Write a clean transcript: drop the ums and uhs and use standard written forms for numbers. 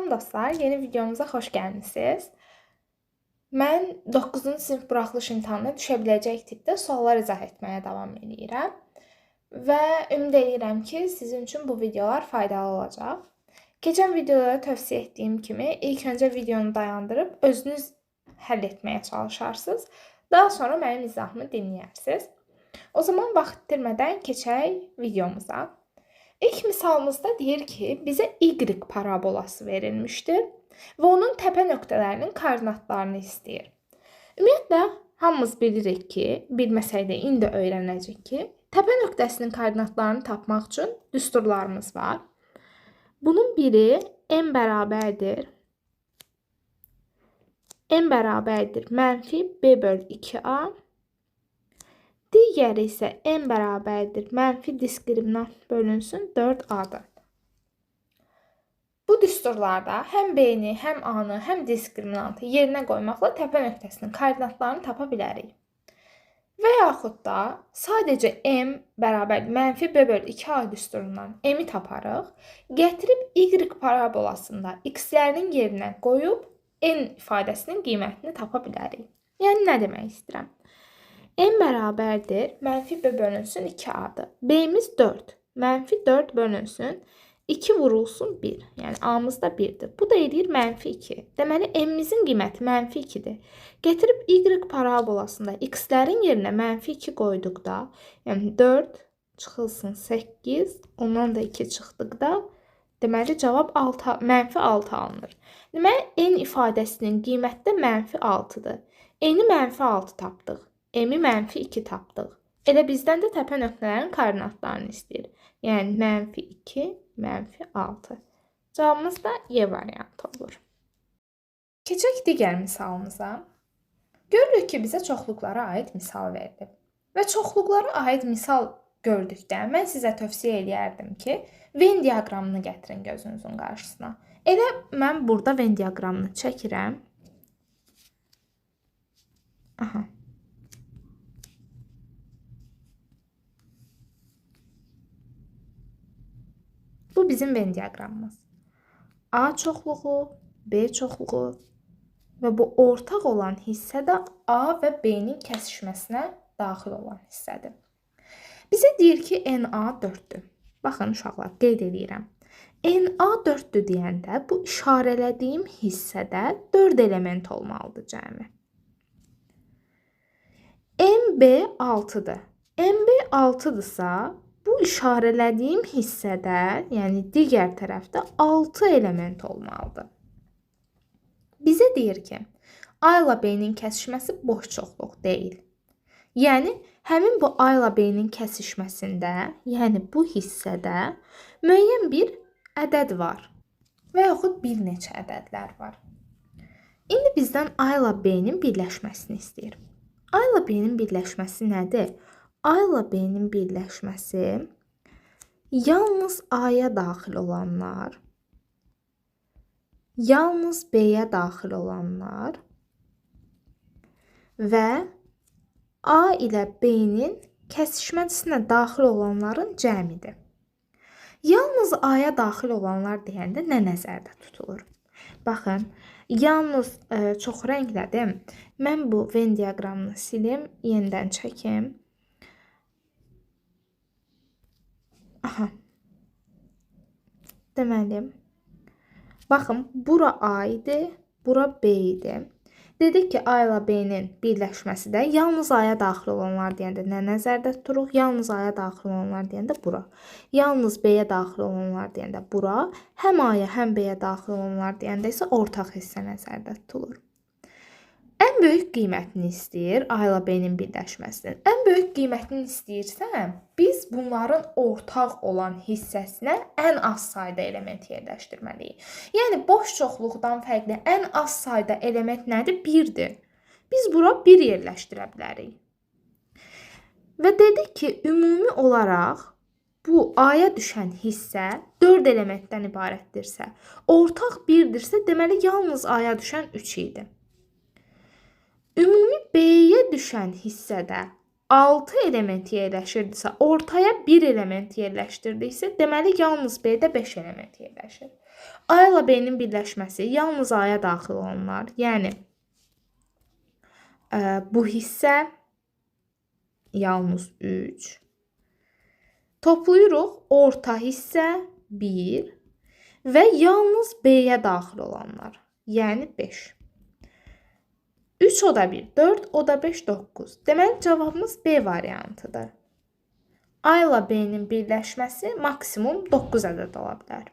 Salam dostlar, yeni videomuza xoş gəlmisiniz. Mən 9-cu sinif buraxılış imtahanına düşə biləcək tipdə suallar izah etməyə davam edirəm. Və ümid edirəm ki, sizin üçün bu videolar faydalı olacaq. Keçən videoda tövsiyə etdiyim kimi ilk öncə videonu dayandırıb özünüz həll etməyə çalışarsınız. Daha sonra mənim izahımı dinləyərsiniz. O zaman vaxt itirmədən keçək videomuza. İlk misalımızda deyir ki, bizə Y parabolası verilmişdir və onun təpə nöqtələrinin koordinatlarını istəyir. Ümumiyyətlə, hamımız bilirik ki, bilməsək də indi öyrənəcək ki, təpə nöqtəsinin koordinatlarını tapmaq üçün düsturlarımız var. Bunun biri n bərabərdir mənfi b bölü 2a. Digəri isə n bərabərdir mənfi diskriminant bölünsün 4a-dır. Bu düsturlarda həm b-ni, həm a-nı, həm diskriminantı yerinə qoymaqla təpə nöqtəsinin koordinatlarını tapa bilərik. Və yaxud da sadəcə m bərabər mənfi b bölü 2a düsturundan m-i taparıq, gətirib y parabolasında x-lərinin yerinə qoyub n ifadəsinin qiymətini tapa bilərik. Yəni, nə demək istəyirəm? n bərabərdir mənfi b bölünsün 2a-dır. b-miz 4. Mənfi 4 bölünsün 2 vurulsun 1. Yəni a-mız da 1-dir. Bu da edir mənfi 2. Deməli, m-mizin qiyməti mənfi 2-dir. Gətirib y parabolasında x-lərin yerinə mənfi 2 qoyduqda, yəni 4 çıxılsın 8, ondan da 2 çıxdıqda, deməli, cavab mənfi 6 alınır. Deməli, n ifadəsinin qiyməti də mənfi 6-dır. n-i mənfi 6 tapdıq. M-i mənfi 2 tapdıq. Elə bizdən də təpə nöqtələrin koordinatlarını istəyir. Yəni, mənfi 2, mənfi 6. Cavabımız da Y variantı olur. Keçək digər misalımıza. Görürük ki, bizə çoxluqlara aid misal verilib. Və çoxluqlara aid misal gördükdə mən sizə tövsiyə edərdim ki, Venn diaqramını gətirin gözünüzün qarşısına. Elə mən burada Venn diaqramını çəkirəm. Aha. Bu bizim Venn diaqramımız. A çoxluğu, B çoxluğu və bu ortaq olan hissə də A və B-nin kəsişməsinə daxil olan hissədir. Bizə deyir ki, NA 4-dür. Baxın, uşaqlar, qeyd edirəm. NA 4-dür deyəndə bu işarələdiyim hissədə 4 element olmalıdır cəmi. MB 6-dır. MB 6-dırsa, bu işarələdiyim hissədə, yəni digər tərəfdə 6 element olmalıdır. Bizə deyir ki, A ilə B-nin kəsişməsi boş çoxluq deyil. Yəni, həmin bu A ilə B-nin kəsişməsində, yəni bu hissədə müəyyən bir ədəd var və yaxud bir neçə ədədlər var. İndi bizdən A ilə B-nin birləşməsini istəyir. A ilə B-nin birləşməsi nədir? A ilə B-nin birləşməsi yalnız A-ya daxil olanlar, yalnız B-yə daxil olanlar və A ilə B-nin kəsişməsinə daxil olanların cəmidir. Yalnız A-ya daxil olanlar deyəndə nə nəzərdə tutulur? Baxın, yalnız çox rənglədim. Mən bu Venn diaqramını silim, yenidən çəkim. Aha. Deməli, baxın, bura A idi, bura B idi. Dedik ki, A ilə B-nin birləşməsi də yalnız A-ya daxil olanlar deyəndə nə nəzərdə tuturuq? Yalnız A-ya daxil olanlar deyəndə bura. Yalnız B-yə daxil olanlar deyəndə bura. Həm A-ya, həm B-yə daxil olanlar deyəndə isə ortaq hissə nəzərdə tutulur. Ən böyük qiymətini istəyir A ilə B-nin birləşməsinin. Ən böyük qiymətini istəyirsən, biz bunların ortaq olan hissəsinə ən az sayda element yerləşdirməliyik. Yəni, boş çoxluqdan fərqli ən az sayda element nədir? 1-dir. Biz bura 1 yerləşdirə bilərik. Və dedik ki, ümumi olaraq bu A-ya düşən hissə 4 elementdən ibarətdirsə, ortaq 1-dirsə, deməli, yalnız A-ya düşən 3 idi. Ümumi B-yə düşən hissədə 6 element yerləşirdisə, ortaya 1 element yerləşdirdiksə, deməli, yalnız B-də 5 element yerləşir. A ilə B-nin birləşməsi yalnız A-ya daxil olanlar, yəni bu hissə yalnız 3. Toplayırıq, orta hissə 1 və yalnız B-yə daxil olanlar, yəni 5. 3 o da 1, 4 o da 5, 9. Deməli cavabımız B variantıdır. A ilə B-nin birləşməsi maksimum 9 ədəd ola bilər.